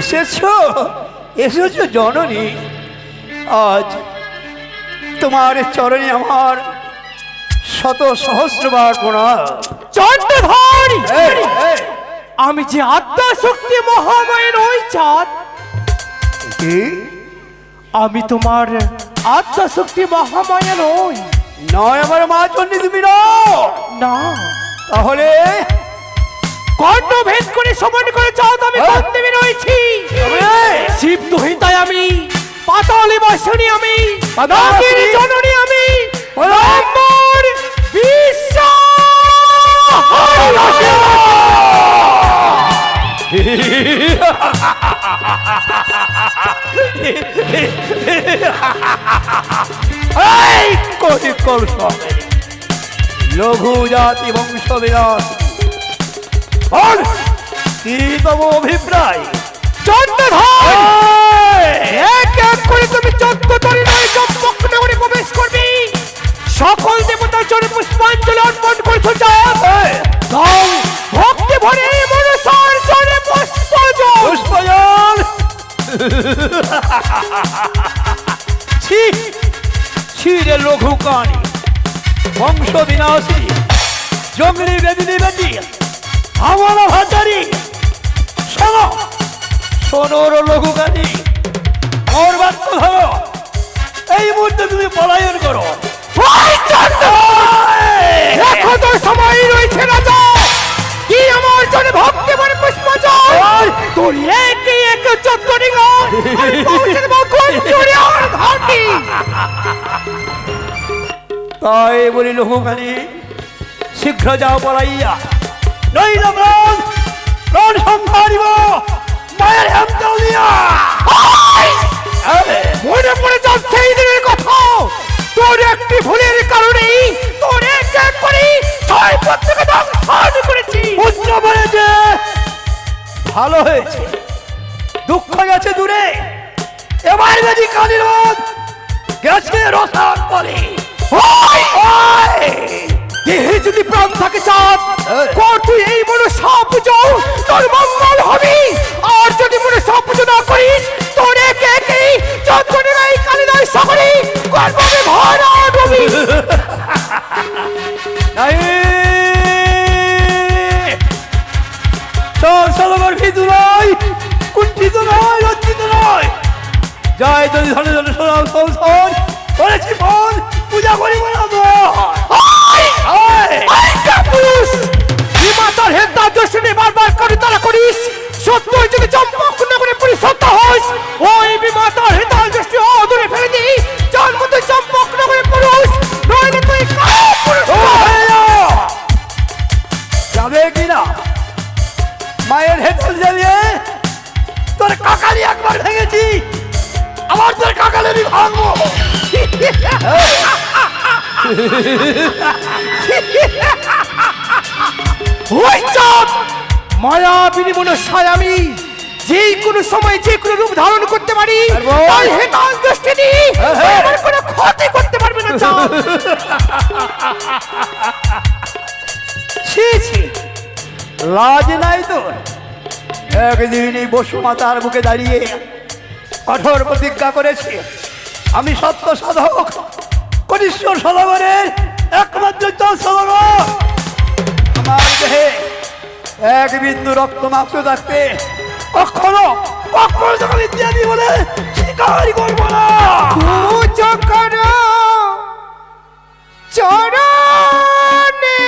এসেছো এসেছো জননী, আজ তোমার চরণে আমার শত সহস্রবার প্রণাম। চন্দ্রধর, আমি যে আত্মা শক্তি মহামায়ের ওই চাঁদ, কি? আমি তোমার আত্মা শক্তি মহামায়ের ওই নয় আমার মা চণ্ডী, তুমি নও। না, তাহলে কর্ণভেদ করে সমান করে চাঁদ আমি দেবী রয়েছি। শিব দুহিতায় আমি, পাতালে বাসিনী আমি, নাগিনী জননী আমি, নম্বর লঘু জাতি বংশ বিনাশ, কি তব অভিপ্রায়? এক এক করে তুমি 14 নয় চম্পক নগরে প্রবেশ করবি। সকল দেবতার জন্য পুষ্পাঞ্জলি অর্পণ করছো চাঁদ। দাও ভক্তি ভরে মনসার জন্য পুষ্পজল। পুষ্পজল ছি ছিরে লঘু কানি বংশ বিনাশী জঙ্গলি বেদিনী বেদি আমার ভাতারি, শোনো শোনোর লঘু কানি, মোর বাক্য ধরো, এই মুহূর্তে তুমি পলায়ন করো। দেখো তো সময় রয়েছে রাজা, কি আমার জন্য ভক্তি ভরে পুষ্পজল তোর একে এক 14 গান আমি পৌঁছে দেব কুঞ্জরিয়ার ঘাটি। তাই বলি লঘু কানি, শীঘ্র যাও পলাইয়া, নইলে প্রাণ প্রাণ সংহারিব মায়ের হেমচাল দিয়া। মনে পড়ে যাচ্ছে এই দিনের কথা, তোর একটি ভুলের কারণেই তোর এক এক করে 6 পুত্রকে ধ্বংস করেছি। পুত্র বলেছে ভালো হয়েছে, দুঃখ গেছে দূরে, এবার বেদি কানির রোদ গেছে রসার তলে। দেহে যদি প্রাণ থাকে চাঁদ, কর তুই এই মনসা পুজো, তোর মঙ্গল হবে। আর যদি মনসা পুজো না করিস, তোর একে একেই 14 এই কালিদাস সকলে গর্বে ভরা ডুবি। গর্বিত নয়, কুণ্ঠিত নয়, লজ্জিত নয়, জয় যদি ধরে ধরে শোনাও সংসার করেছি ফোন পূজা করি মাতার হেতা দর্শনে বারবার করে তারা করিস, সত্য যদি চম্পক নগরে পরিশুদ্ধ হইস, ওই বিমাতার হেতা দৃষ্টি অদূরে ফেলে দিই, জন্ম তুই চম্পক নগরে পুরুষ, নইলে তুই যাবে কিনা মায়ের হেতল জ্বালিয়ে তোর কাকালি একবার ভেঙেছি, আবার তোর কাকালেরই ভাঙবো। ওই চাঁদ মায়াবিনী মনসায় আমি যে কোনো সময় যে কোনো রূপ ধারণ করতে পারি, তাই হেতাল দৃষ্টি দিয়ে আমার কোনো ক্ষতি করতে পারবে না চাঁদ। ছি ছি, লাজ নাই তোর? একদিন এই বসুমাতার বুকে দাঁড়িয়ে কঠোর প্রতিজ্ঞা করেছি, আমি সত্য সাধক কনিষ্ঠ সদাগরের একমাত্র সদাগর, আমার দেহে এক বিন্দু রক্ত মাংস থাকতে কখনো কখনো যখন ইত্যাদি বলে স্বীকার করব না। পূজা করো চরণে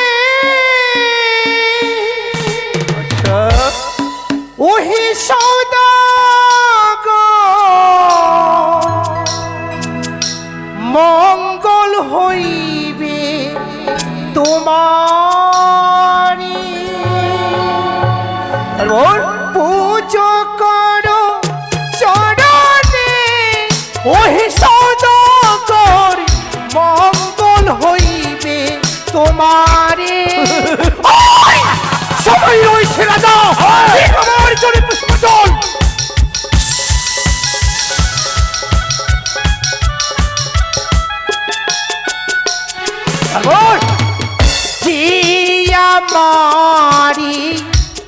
ওহি সদাগর, মঙ্গল হইবে তোমারি। পূজা করো চরণে ওহি সদাগর, মঙ্গল হইবে তোমারি। সবাই রয়েছে রাজা, আমার জন্য পুষ্পজল। আমারি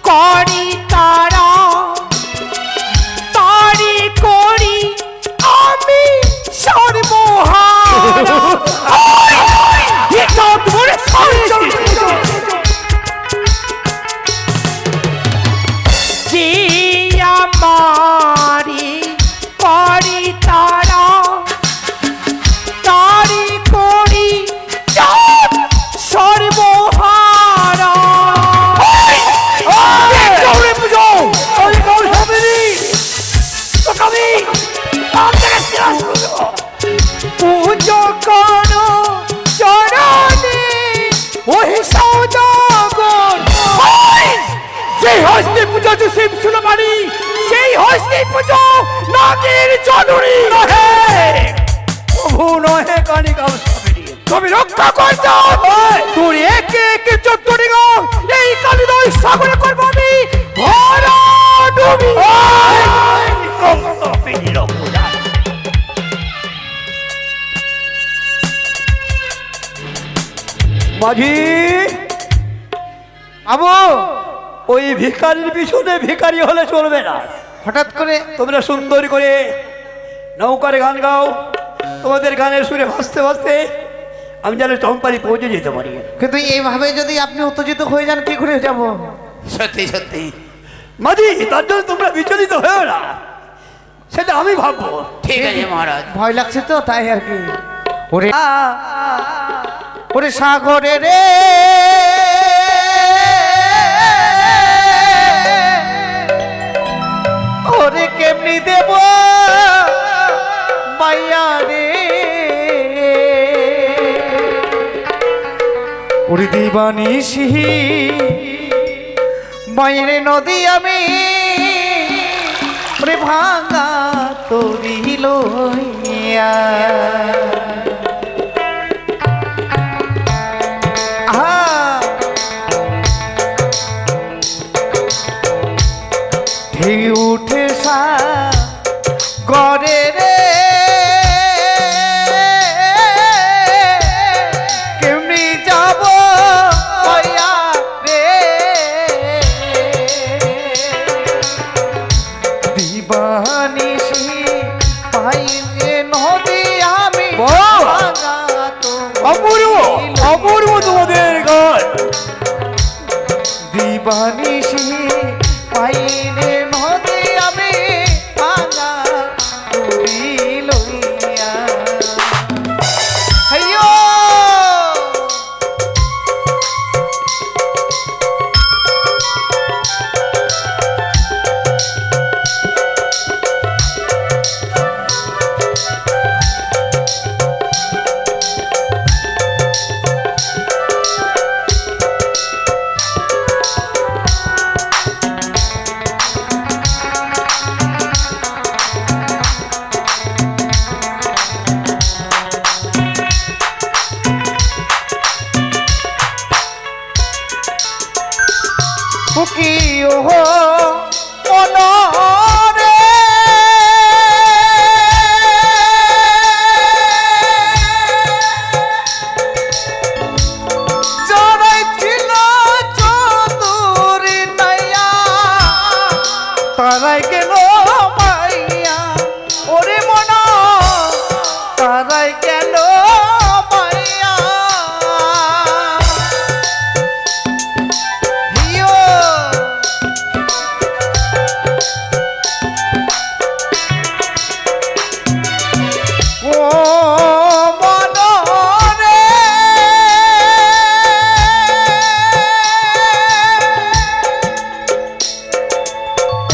করি তারা নাম থেকে শেষ করে দেবো। পুজো করো চরণে ওই সৌদাগর। সেই হস্তি পুজো যে শিব সুলমানি, সেই হস্তি পুজো নাগের জননী নহে। প্রভু নহে কানিকা স্বামী, তুমি রক্ষা করছো তোর একে একে 14 গো এই কালিদয় সাগরে করবো আমি ভরা ডুবি। মাঝি বাবু ওই ভিখারির পিছনে ভিখারি হলে চলবে না। হঠাৎ করে তোমরা সুন্দর করে নৌকার গান গাও, তোমাদের গানের সুরে ভাসতে ভাসতে আমি যেন চম্পারি পৌঁছে যেতে পারি। কিন্তু এইভাবে যদি আপনি উত্তেজিত হয়ে যান কি করে যাব? সত্যি সত্যি মাঝি, তার জন্য তোমরা বিচলিত হয়েও না, সেটা আমি ভাববো। ঠিক আছে মহারাজ। ভয় লাগছে তো তাই আর কি। ওরে ওরে সাগরে রে ওরে কেমনি দেব মাইয়া রে ওরে দিবানিসি বাইরে নদী আমি ওরে ভাঙা তরি লইয়া ঢেউ উঠে সা গড়ে রে কেমনি যাব মাইয়া রে দিবানিসি পাইলে নদী আমি ভাঙা অপূর্ব অপূর্ব তোমাদের গান। দিবানিসি পাইলে নদী আমি ভাঙা তরি লইয়া। হাইয়ো ফুকি ও মনরে জড়াই ছিল চতুরি নাইয়া তারাই গেল মাইয়া ওরে মন তারাই গেল মাইয়া। হিয়ো ও মনরে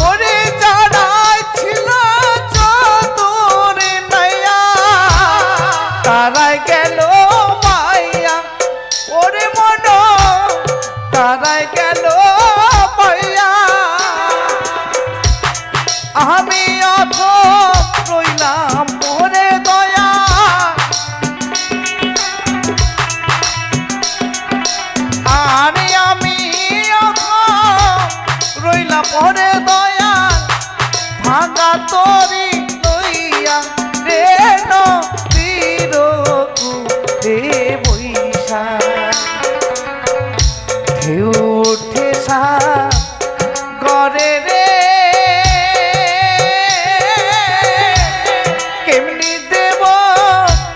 ওরে যারাই ছিল চতুরে নাইয়া তারাই গেল মাইয়া ওরে মন তারাই গেল মাইয়া। আমি অথ রইলাম ওরে দয়া আরে আমি অথ রইলাম ওরে দয়া ভাঙা তরি লইয়া রে নদীর কুলে বৈশা ঢেউ উঠে সা গড়ে রে কেমনি দেব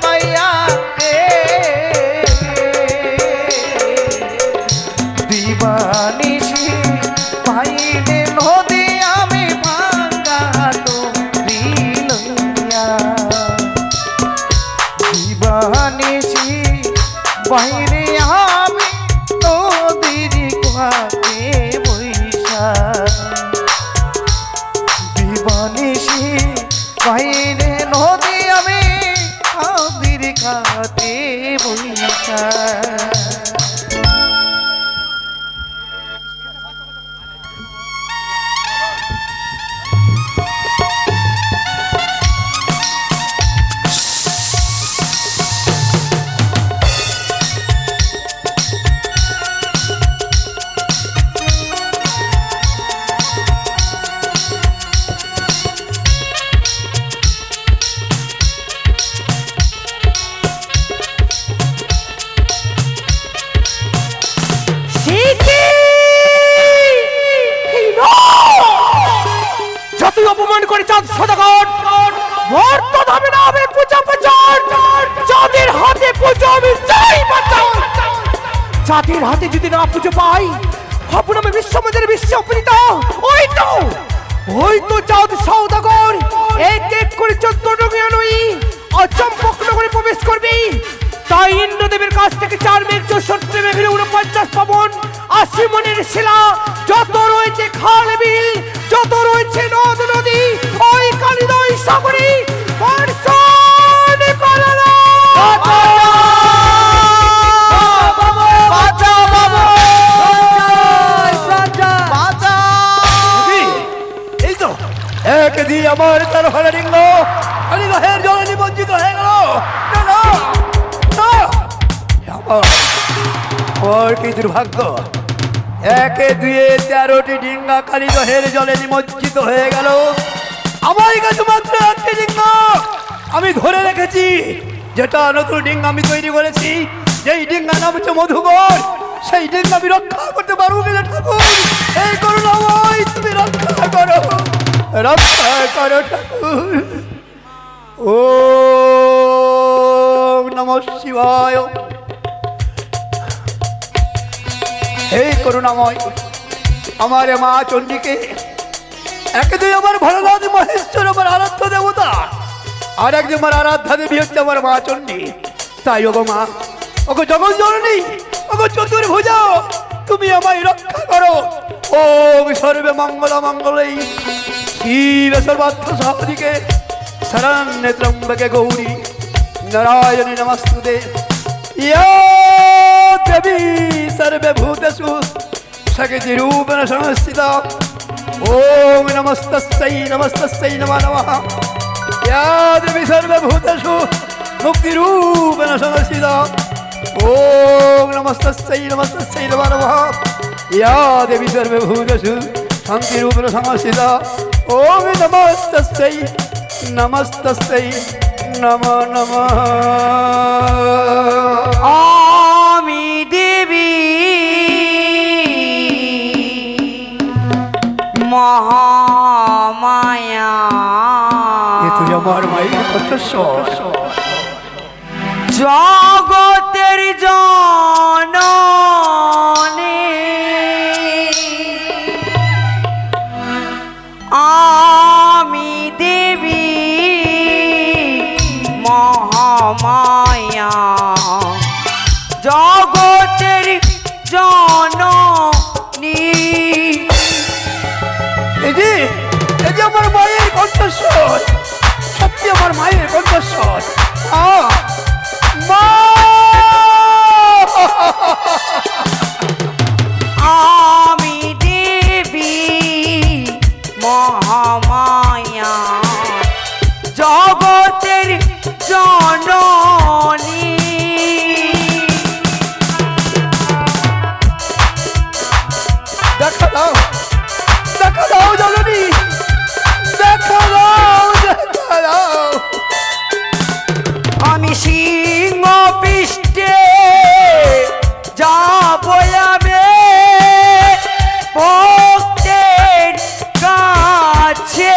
মাইয়া রে দিবানিসি পাইলে নদী আমি ভাঙা তরি লইয়া। দিবানিসি বাইরে আমি নদীর কুয়াতে বৈশা দিবানিসি সাথে বৈশা যতই অপমান করে চাঁদ সদাগর মর্ত ধামে না হবে পূজা প্রচার যাদের হাতে পুজো আমি চাই বাঁচাও যাদের হাতে যদি না পুজো পাই ভাবুন আমি বিশ্বমন্দিরে বিশ্ব অপরিত ওই তো চাঁদ সৌদাগর এক এক করে 14 রঙিয়া নই অচম্পক নগরে প্রবেশ করবি তাই ইন্দ্রদেবের কাছ থেকে 4 মেঘ 64 মেঘের 49 পবন 80 মনের শিলা যত রয়েছে খাল বিল যত রয়েছে নদ নদী ওই কালিদয় সাগরে বর্ষণ করো এই তো একদিন আমার তার হলে লিঙ্গ কালীদহের জলে নিমজ্জিত হয়ে গেল না না না আমার কি দুর্ভাগ্য একে দুয়ে 13টি ডিঙ্গা কালীদহের জলে নিমজ্জিত হয়ে গেল আমার কাছে মাত্র একটি ডিঙ্গা আমি ধরে রেখেছি যেটা নতুন ডিঙ্গা আমি তৈরি করেছি যেই ডিঙ্গা নাম হচ্ছে মধুকর সেই ডিঙ্গা আমি রক্ষা করতে পারবো কিনা ঠাকুর এই করুণাময় তুমি রক্ষা করো ঠাকুর ও নমঃ শিবায় হে করুণাময় আমার মা চণ্ডীকে একদিন আমার ভোলানাথ মহেশ্বর আমার আরাধ্য দেবতা আর একদিন আমার আরাধ্যা দেবী হচ্ছে আমার মা চণ্ডী তাই ওগো মা ওগো জগৎ জননী ওগো চতুর্ভুজা তুমি আমায় রক্ষা করো ওম সর্বে মঙ্গল মঙ্গলেই শিব সর্বার্থ সাধিকে শরণ্যে ত্রম্বকে গৌরী নারায়ণী নমস্তুতে ইয়া দেবী सर्वभूतेषु शक्तिरूपेण संस्थिता ॐ नमस्तस्यै नमो नमः या देवी सर्वभूतेषु मुक्तिरूपेण संस्थिता ॐ नमस्तस्यै नमो नमः या देवी सर्वभूतेषु शान्तिरूपेण संस्थिता ॐ नमस्तस्यै नमो नमः আমি দেবী মহামায়া তুই আমার মায়ের কণ্ঠস্বর জগতের জননী আমি দেবী মহামায়া জগতের জননী এই যে আমার মায়ের কণ্ঠস্বর সত্যি আমার মায়ের কণ্ঠস্বর মা আমি দেবী মহামায়া জগতের জননী দেখা দাও জননী দেখা দাও আমি সিংহ পৃষ্ঠে যাবো আমি ভক্তের কাছে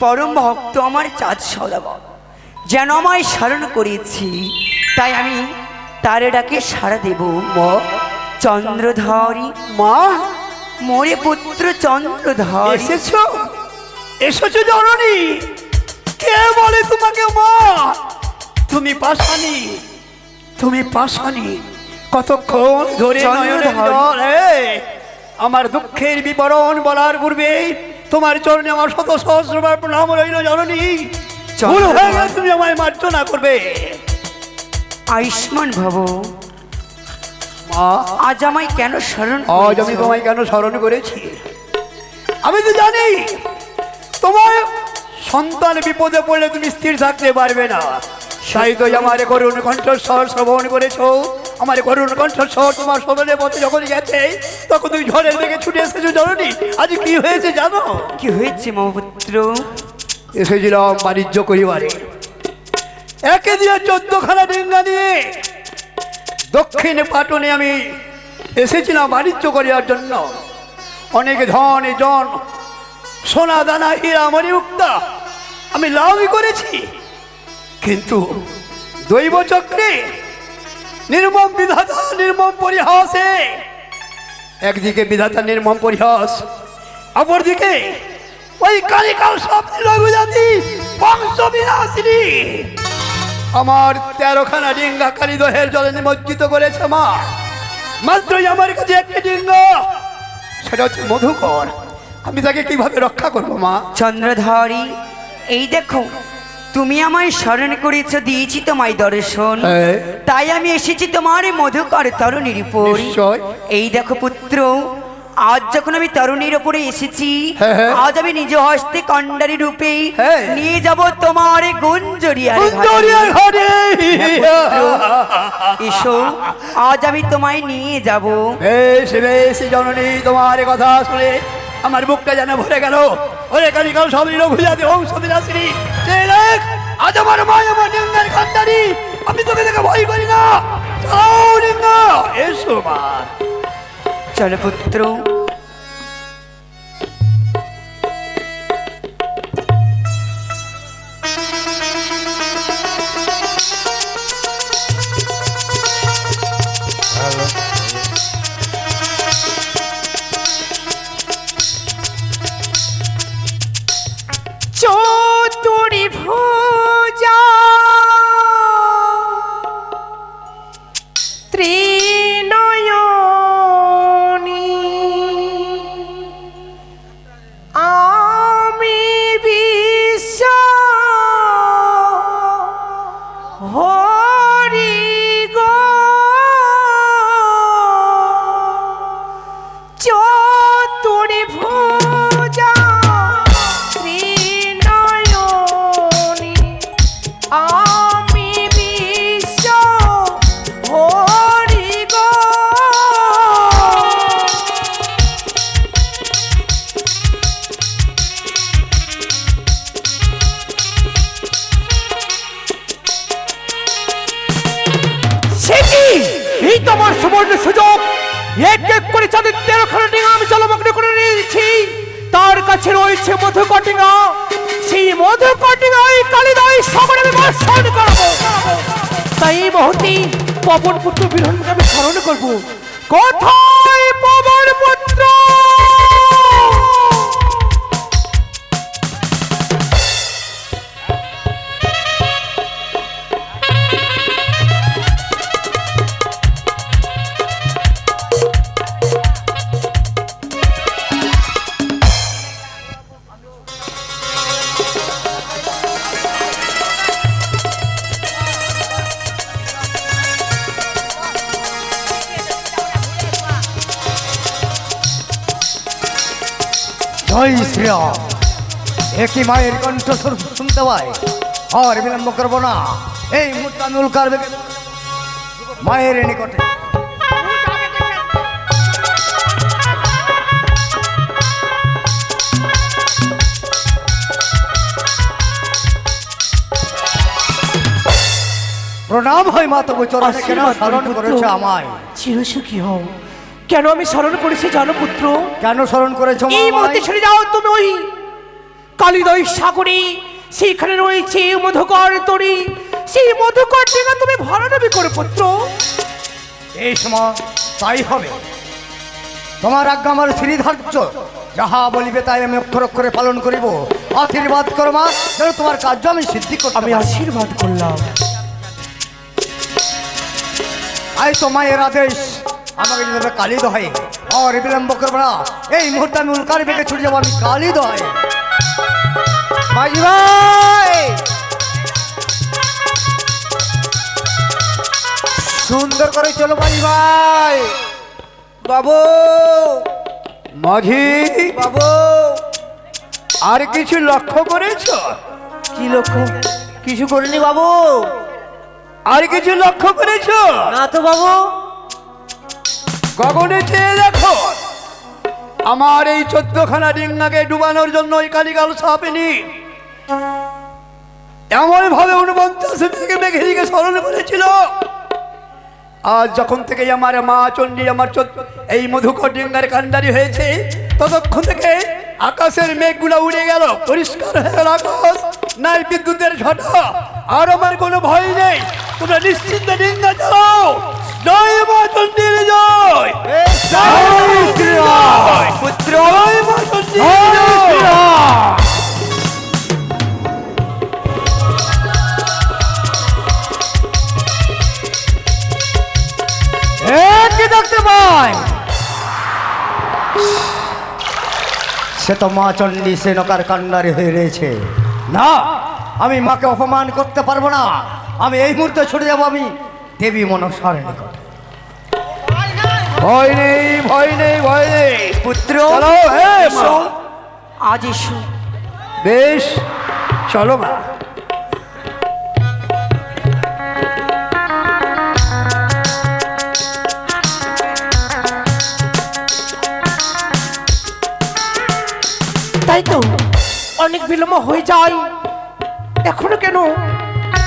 পরম ভক্ত আমার চাঁদ সদাগর যেন আমায় স্মরণ করেছি, তাই আমি তার ডাকে সাড়া দেব। মা, চন্দ্রধরি মা, মোরে পুত্র চন্দ্রধর, এসেছো? এসেছো জননী? কে বলে তোমাকে মা? তুমি পাশানি, তুমি পাশানি। কতক্ষণ ধরে নয়নের জল, আমার দুঃখের বিবরণ বলার পূর্বে তোমার চরণে আমার শত সহস্রবার প্রণাম রইল জননী। ভুল হয়ে গেলে তুমি আমায় মার্জনা করবে। আয়ুষ্মান ভব। মা, আজ আমায় কেন স্মরণ আজ আমি করেছো? তোমায় কেন স্মরণ করেছি? আমি তো জানি তোমার সন্তান বিপদে পড়লে তুমি স্থির থাকতে পারবে না। তাই তো আমার করুণ কণ্ঠস্বর শ্রবণ করেছো। আমার করুণ কণ্ঠস্বর তোমার স্মরণের পথে যখন গেছে তখন তুমি ঝড়ের বেগে ছুটে এসেছো জননী। আজ কি হয়েছে জানো? কি হয়েছে মহাপুত্র? এসেছিলাম বাণিজ্য করিবারে। একে দিয়ে 14খানা ডিঙ্গা নিয়ে দক্ষিণ পাটনে আমি এসেছিলাম বাণিজ্য করিবার জন্য। অনেক ধন জন সোনা দানা হীরা মণিমুক্তা আমি লাভই করেছি, কিন্তু দৈব চক্রে নির্মম বিধাতা নির্মম পরিহাসে, একদিকে বিধাতা নির্মম পরিহাস, অপরদিকে ওই কালিকাল সব রঘুজাতি বংশ বিনাশিনী আমার 13খানা ডিঙ্গা কালিদহের জলে নিমজ্জিত করেছে মা। মাত্রই আমার কাছে একটি ডিঙ্গা, সেটা হচ্ছে মধুকর। আমি তাকে কিভাবে রক্ষা করবো মা? চন্দ্রধরি, এই দেখো তুমি আমায় স্মরণ করেছো, দিয়েছি তোমায় দর্শন, হ্যাঁ। তাই আমি এসেছি তোমার এই মধুকর তরুণীর উপর। নিশ্চয়। এই দেখো পুত্র, আজ যখন আমি তরুণীর উপরে এসেছি, হ্যাঁ, হ্যাঁ। আজ আমি নিজ হস্তে কন্ডারি রূপে হ্যাঁ। নিয়ে যাব তোমার এই গুঞ্জরিয়ার গুঞ্জরিয়ার ঘাটে। এসো, আজ আমি তোমায় নিয়ে যাব। বেশ বেশ জননী, তোমার এ কথা শুনে আমার বুকটা যেন ভরে গেল। ওরে কালিকাল সব রঘুজাতি বংশ বিনাশিনী, দেখ আজ আমার মা আমার ডিঙ্গার কান্ডারি। আমি তোকে দেখে ভয় করি না। চাও ডিঙ্গা, এসো মা। চলো পুত্র। চতুরি ভুজা ত্রিনয়নী, আমি বিশ্ব হরি গো, চতুরি ভুজা ত্রিনয়নী, আমি বিশ্ব হরি গো। সে কি? এই তো আমার সুবর্ণ সুযোগ। এক এক করে চাঁদের 13খানা ডিঙা আমি জলমগ্ন করে নিয়েছি। তার কাছে রয়েছে মধুকটিঙা। সেই মধুকটিঙা ওই কালিদাই সাগরে আমি বর্ষণ করবো। তাই এই মুহূর্তে পবন পুত্র বিরহণকে আমি স্মরণ করবো। কোথায় পবন পুত্র? জয় শ্রীরাম। একই মায়ের কণ্ঠস্বর শুনতে পাই, আর বিলম্ব করবো না। এই মুহূর্তে আমি উল্কার বেগে মায়ের নিকটে। প্রণাম হয় মা, তবু চরণে কেন স্মরণ করেছো আমায়? চিরসুখী হও। কেন আমি স্মরণ করেছি জানো পুত্র? কেন স্মরণ করেছো মা এই মুহূর্তে আমায়? ছেড়ে যাও তুমি ওই কালিদয় সাগরে সেখানে রয়েছে মধুকর তরী, সেই মধুকর ডিঙা তুমি ভাড়া নেবে করে পুত্র। এই সময় তাই হবে। তোমার আজ্ঞা আমার শ্রীধার্য, যাহা বলিবে তাই আমি অক্ষর অক্ষরে পালন করিব। আশীর্বাদ করো মা, যেন তোমার কার্য আমি সিদ্ধি করতে আমি পারি। আশীর্বাদ করলাম। আই তো মায়ের আদেশ, আমাকে যেতে কালী দোহাই, আর বিলম্ব করবো না। এই মুহূর্তে আমি উল্কার বেগে ছুটে যাবো, আমি কালী দোহাই। মাঝি ভাই, সুন্দর করে চলো মাঝি ভাই। বাবু মাঝি বাবু, আর কিছু লক্ষ্য করেছ? কি লক্ষ্য? কিছু করিনি বাবু। আর কিছু লক্ষ্য করেছ? না তো বাবু। গগনে চেয়ে দেখো, আমার এই 14খানা ডিঙ্গাকে ডুবানোর জন্য ওই কালিকাল সাপেনি এমন ভাবে 49 থেকে মেঘেরিকে স্মরণ করেছিল। আজ যখন থেকে আমার মা চণ্ডী আমার এই মধুকর ডিঙ্গার কান্ডারি হয়েছে, ততক্ষণ থেকে আকাশের মেঘগুলো উড়ে গেল, পরিষ্কার হয়ে গেল আকাশ, নাই বিদ্যুতের ঝটা। আর আমার কোনো ভয় নেই, তোমরা নিশ্চিন্তে ডিঙ্গা চালাও। জয় মা চণ্ডীর জয়, জয় শ্রীরাম পুত্র, জয় মা চণ্ডীর জয়। কি দেখতে পাই? সে তো মা চণ্ডী সে নকার কান্ডারি হয়ে রয়েছে। না, আমি মাকে অপমান করতে পারবো না। আমি এই মুহূর্তে ছুটে যাবো আমি দেবী মনসার নিকটে। ভয় নেই, ভয় নেই, ভয় নেই পুত্র, চলো। হে মা, এসো, আজ এসো। বেশ চলো মা। তাই তো অনেক বিলম্ব হয়ে যায়, এখনো কেন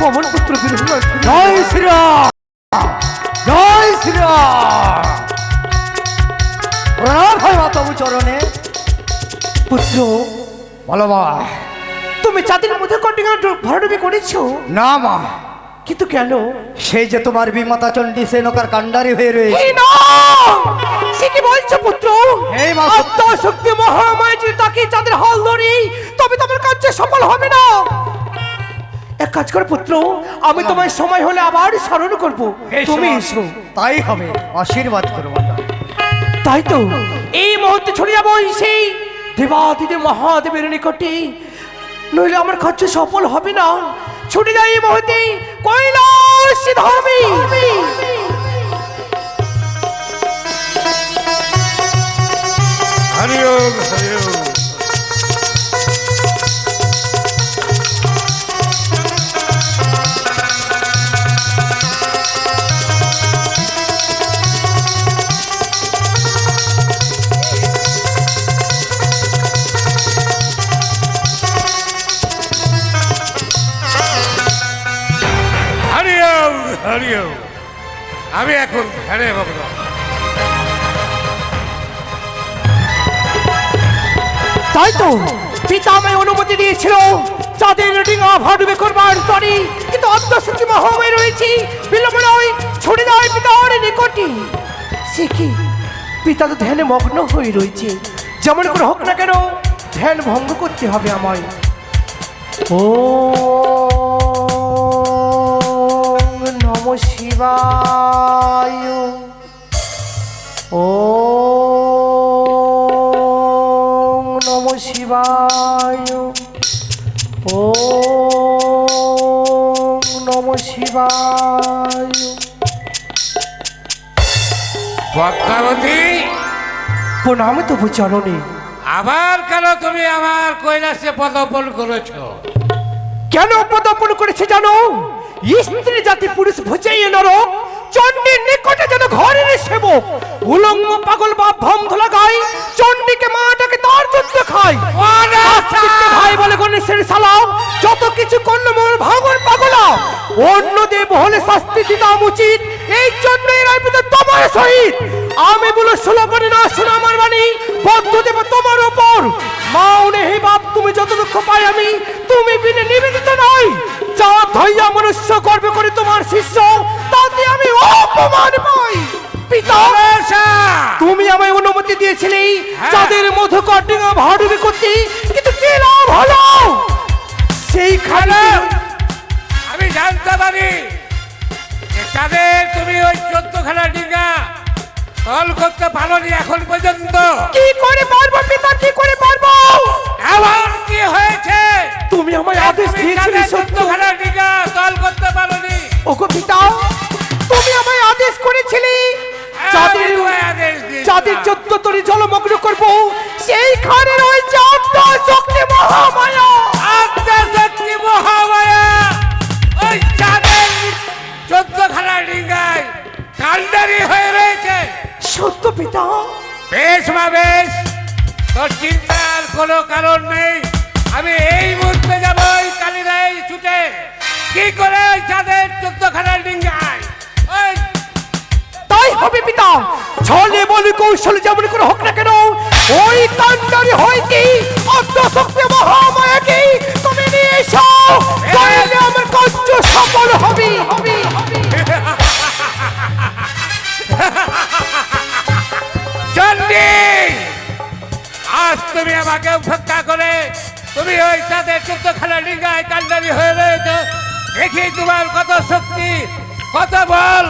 পবন পুত্র বিলম্ব? জয় শ্রীরাম, জয় শ্রীরাম। প্রণাম হয় মা তবু চরণে। পুত্র, বলো মা। তুমি চাঁদের মধ্যে কন্টিনিউ ভরাডুবি করেছো, না মা, কিন্তু কেন? সেই যে তোমার বিমাতা চণ্ডী সে নকার কান্ডারি হয়ে রয়েছে। এই না, সে কি বলছো পুত্র? এই মা, আত্মা শক্তি মহামায় যদি তাকে চাঁদের হাল ধরি, তবে তোমার কার্য সফল হবে না। এক কাজ কর পুত্র, আমি তোমার সময় হলে আবার স্মরণ করব, তুমি এসো। তাই হবে, আশীর্বাদ করো মা। তাই তো এই মুহূর্তে ছড়ে যাবো সেই দেবাদিদেব মহাদেবের নিকটে, নইলে আমার কার্য সফল হবে না। ছুটে যাই এই মুহূর্তে কৈলাস ধামে। হরি ওম, হরি ওম। হরি ওম, হরি ওম। আমি এখন ধ্যানে মগ্ন। তাই তো পিতা আমায় অনুমতি দিয়েছিল চাঁদের ডিঙা ভাডুবে করবার তরে, কিন্তু অন্তঃশক্তি মহামায় রয়েছি, বিলম্ব নয়, ছুটে যায় পিতার নিকটে। সে কি, পিতা তো ধ্যানে মগ্ন হয়ে রয়েছে, যেমন করে হোক না কেন ধ্যান ভঙ্গ করতে হবে আমায়। ও নম শিবায়, ও নম শিবায়, ও নম শিবায়। পদ্মাবতী, প্রণাম তবু চরণে। আবার কেন তুমি আমার কৈলাসে পদার্পণ করেছ? কেন পদার্পণ করেছে জানো? স্ত্রী জাতি পুরুষ ভোজাই নরক, চণ্ডীর নিকটে যেন ঘরের সেবক, উলঙ্গ পাগল বা ভম ধোলা গায়, চণ্ডীকে মাটাকে তার যুদ্ধ খায়। ভাই বলে গণেশের সালাম, যত কিছু করলো মোর ভাঙন পাগলা, অন্য দেব হলে শাস্তি দিতাম উচিত, এই জন্য এরাই পিতা তোমার সহিত। আমি বলো সুলভনে না শোনো আমার বাণী, বদ্ধ দেব তোমার উপর। মা উনি হে বাপ, তুমি যত দুঃখ গিয়েছিলি হ্যাঁ। চাঁদের মধুকর ডিঙা ভাড়ুবি করতে, কিন্তু কি লাভ হলো? সেইখানে আমি জানতে পারি যে তাদের তুমি ওই 14খানা ডিঙ্গা তল করতে পারোনি এখন পর্যন্ত। কি করে পারবো পিতা, কি করে পারবো? এমন কি হয়েছে তুমি আমায় আদেশ দিয়েছিলে সত্য। 14খানা ডিঙ্গা তল করতে পারোনি? ওগো পিতা, তুমি আমায় আদেশ করেছিলে আমি তোমায় আদেশ দিয়েছিলাম। চাঁদের 14 তরি জলমগ্ন করবো, সেইখানে রয়েছে আত্মা শক্তি মহামায়া। আত্মশক্তি মহামায়া ওই চাঁদের 14খানা ডিঙ্গায় কান্ডারি হয়ে রয়েছে। সত্য পিতা। বেশ মা বেশ, তোর চিন্তার কোনো কারণ নেই। আমি এই মুহূর্তে যাবো ওই কালিরাই ছুটে কি করে ওই চাঁদের 14খানা ডিঙ্গায় ওই তাই হবে পিতা, ছলে বলে কৌশলে যেমন করে হোক না কেন, ওই কান্ডারি হইতে আত্মশক্তি মহামায়াকে তুমি নিয়ে এসো, তাহলে আমার কার্য সফল হবে। চন্ডী, আজ তুমি আমাকে উপেক্ষা করে তুমি ওই চাঁদের 14খানা ডিঙ্গায় কান্ডারি হয়ে রয়েছে। দেখি তোমার কত শক্তি, কত বল,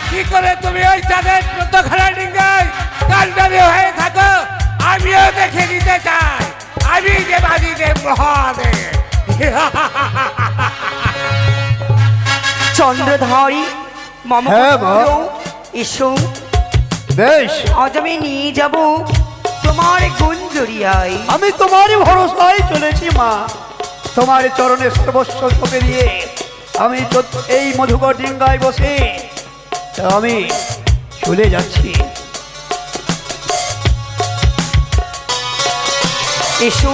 কি করে তুমি ওই চাঁদের 14খানা ডিঙ্গায় কান্ডারি হয়ে থাকো আমিও দেখে নিতে চাই। আমি যে বাজিদেব মহাদেব। চন্দ্রধারী মম হ্যাঁ, মা। পুত্র, এসো, বেশ, আজ আমি নিয়ে যাব তোমার গুঞ্জরিয়ায়। আমি তোমারই ভরসায় চলেছি মা। তোমার চরণে সর্বস্ব সঁপে দিয়ে আমি এই মধুকর ডিঙ্গায় বসে আমি চলে যাচ্ছি। এসো,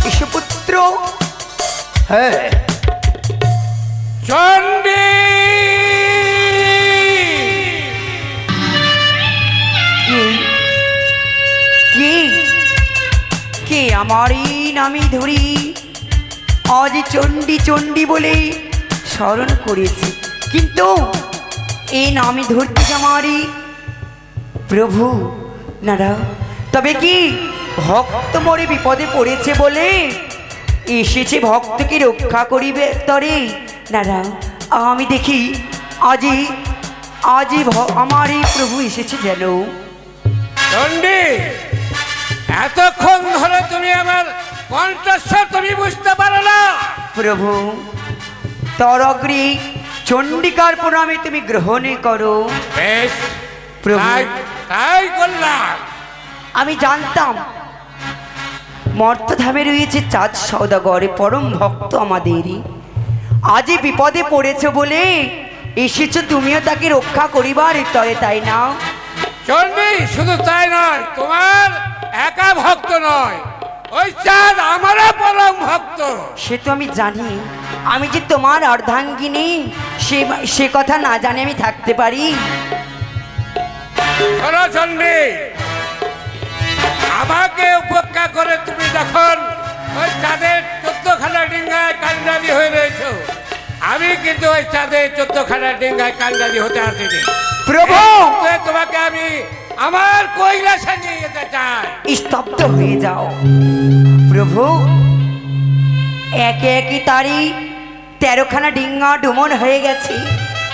এসো পুত্র। হ্যাঁ, চন্ডী, কে কে আমারই নামি ধরি আজ চণ্ডী চণ্ডী বলে স্মরণ করেছি, কিন্তু এই নামি ধরতে আমারই প্রভু নারা, তবে কি ভক্ত মরে বিপদে পড়েছে বলে এসেছে ভক্তকে রক্ষা করিবে তরে নারা। আমি দেখি আজই আজই আমারই প্রভু এসেছে যেন। চন্ডী, এতক্ষণ ধরে তুমি আমার কণ্ঠস্বর তুমি বুঝতে পারো না? প্রভু তর অগ্রে চণ্ডিকার প্রণামে তুমি গ্রহণ করো। বেশ প্রভু। তাই করলাম। আমি জানতাম মর্তধামে রয়েছে চাঁদ সওদাগর, পরম ভক্ত আমাদেরই। আজই বিপদে পড়েছে বলে এসেছো তুমিও তাকে রক্ষা করিবার তরে, তাই না? চন্ডী, শুধু তাই নয়, তোমার একা ভক্ত নয়, ওই চাঁদ আমারও পরম ভক্ত। সে তো আমি জানি, আমি যে তোমার অর্ধাঙ্গিনী সে কথা না জানি আমি থাকতে পারি? শোনো চন্ডী, আমাকে উপেক্ষা করে তুমি যখন ওই চাঁদের 14খানা ডিঙ্গায় কান্ডারি হয়ে রয়েছো, আমি কিন্তু ওই চাঁদের 14খানা ডিঙ্গায় কান্ডারি হতে আসিনি। প্রভু, তোমাকে আমি আমার কৈলাসে নিয়ে যেতে চাই। স্তব্ধ হয়ে যাও প্রভু। একে একে তারই 13খানা ডিঙ্গা ডুমন হয়ে গেছে,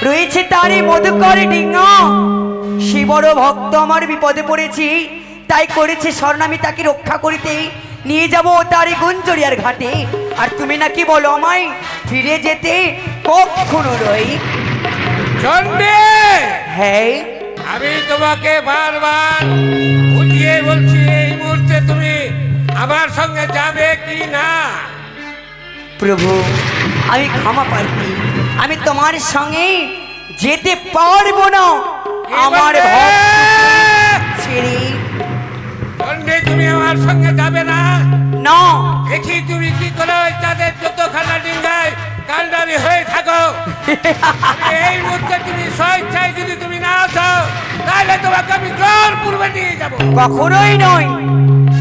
রয়েছে তারই মধুকর ডিঙ্গা। সে বড় ভক্ত আমার বিপদে পড়েছি, তাই করেছে স্বর্ণ, আমি তাকে রক্ষা করিতে নিয়ে যাব তারই গুঞ্জরিয়ার ঘাটে। আর তুমি নাকি বলো আমায় ফিরে যেতে কখনো রই? চন্ডী, হ্যাঁ, আমি তোমাকে বারবার বুঝিয়ে বলছি এই মুহূর্তে তুমি আমার সঙ্গে যাবে কি না। প্রভু আমি ক্ষমা প্রার্থী, আমি তোমার সঙ্গে যেতে পারবো না। আমার ভক্ত ছেড়ে চন্ডী, তুমি আমার সঙ্গে যাবে না? না। দেখি তুমি কি করে ওই চাঁদের 14খানা ডিঙ্গায় কান্ডারি হয়ে থাকো। এই মুহূর্তে তুমি স্বেচ্ছায় যদি তুমি না আসো, তাহলে তোমাকে আমি জোর পূর্বে নিয়ে যাবো। কখনোই নয়,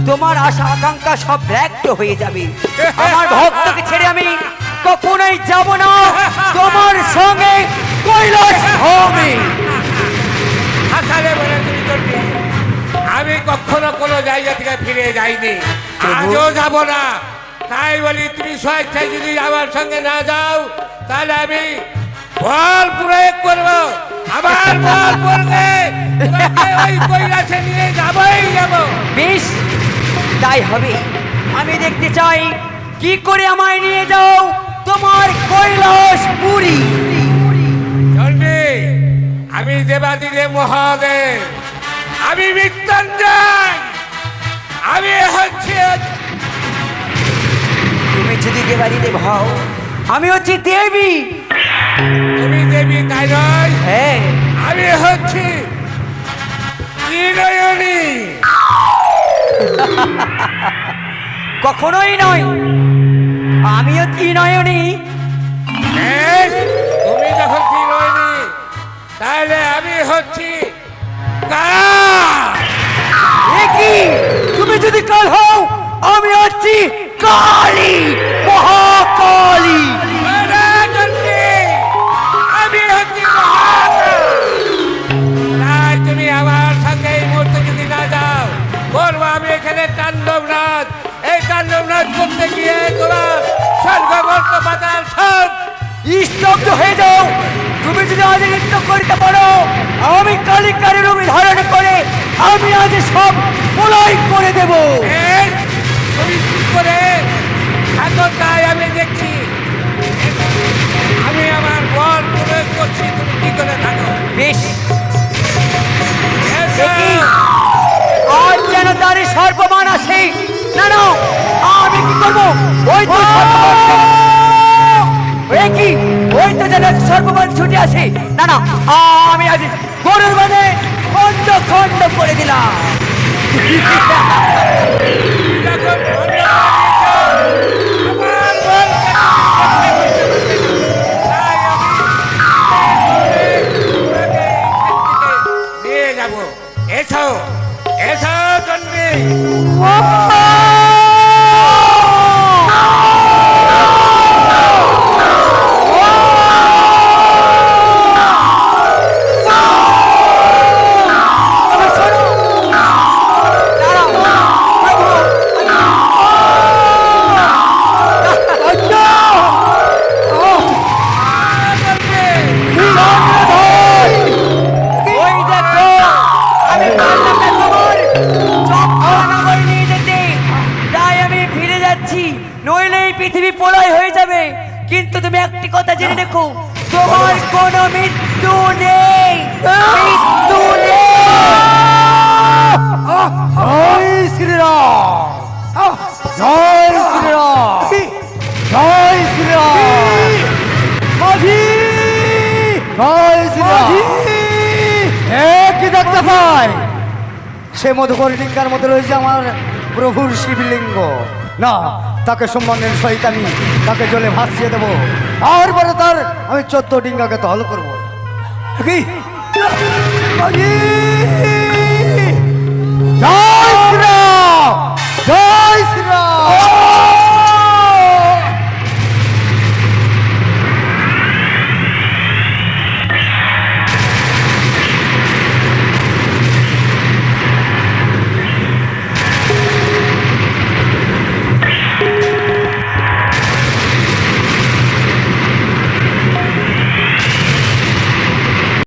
তোমার আশা আকাঙ্ক্ষা সব ব্যক্ত হয়ে যাবে। আমার ভক্তকে ছেড়ে আমি কখনোই যাব না তোমার সঙ্গে কৈলাস হবে। আসারে বলে তুমি চন্ডী, আমি আমি কখনো কোনো জায়গা থেকে ফিরে যাইনি, আজও যাব না। তাই বলি তুমি স্বেচ্ছায় যদি আমার সঙ্গে না যাও, তাহলে আমি বল প্রয়োগ করবো। আমার বল পড়লে তোমাকে ওই কৈলাসে নিয়ে যাবই যাব। বেশ, তাই হবে। আমি দেখতে চাই কি করে আমায় নিয়ে যাও তোমার কৈলাস পুরী। চন্ডী, আমি দেবাদিদেব মহাদেব, আমি মৃত্যুঞ্জয়, আমি হচ্ছে। তুমি যদি দেবাদিদেব হও, আমি হচ্ছি দেবী। তুমি দেবী তাই নয়, হ্যাঁ, আমি হচ্ছি ত্রিনয়নী। কখনোই নয়, আমিও ত্রিনয়নী। বেশ, তুমি যখন ত্রিনয়নী, তাহলে আমি হচ্ছি কাল। এ কি, তুমি যদি কাল হও, আমি হচ্ছি কালী, মহাকালী। ওরে চন্ডী, আমি হচ্ছি মহাকাল। তাই তুমি আমার সঙ্গে এই মুহূর্তে যদি না যাও, করবো আমি এখানে তাণ্ডব নাচ। এই তাণ্ডব নাচ করতে গিয়ে তোমার স্বর্গবর্ত পাতাল সব স্তব্ধ হয়ে যাও। তুমি যদি আজ নৃত্য করতে পারো, আমি কালিকারের রূপ ধারণ করে আমি আজ সব প্রলয় করে দেব। বেশ, তুমি কি করে থাকো তাই আমি দেখছি। আমি আমার বল প্রয়োগ করছি, তুমি কি করে থাকো। বেশ, এসো। দেখি আজ যেন তার সর্বমান আসে। না না, আমি কি করবো? ওই তো সর্বমান, এ কি, ওই তো যেন সর্বমান ছুটে আসে। না না, আমি আজ গরুর মানে খন্ড খন্ড করে দিলাম। যখন ধন্য আমার বল তাই আমি তোমাকে নিয়ে যাব। এসো, এসো চন্ডী। ওই দেখো, আমি পারলাম না তোমার চক্রনগর নিয়ে যেতে, তাই আমি ফিরে যাচ্ছি, নইলে এই পৃথিবী প্রলয় হয়ে যাবে। কিন্তু তুমি একটি কথা জেনে রেখো, তোমার কোনো মৃত্যু নেই, মৃত্যু নেই। জয় শ্রীরাম, জয় শ্রীরাম, জয় শ্রীরাম, মাঝি, জয় শ্রীরাম। কি দেখতে পাই? সে মধুকর লিঙ্গার মধ্যে রয়েছে আমার প্রভুর শিবলিঙ্গ। না, তাকে সম্মানের সহিত আমি তাকে জলে ভাসিয়ে দেবো। তারপরে তার আমি 14 ডিঙ্গাকে তহল করবো। কি? মাঝি! জয়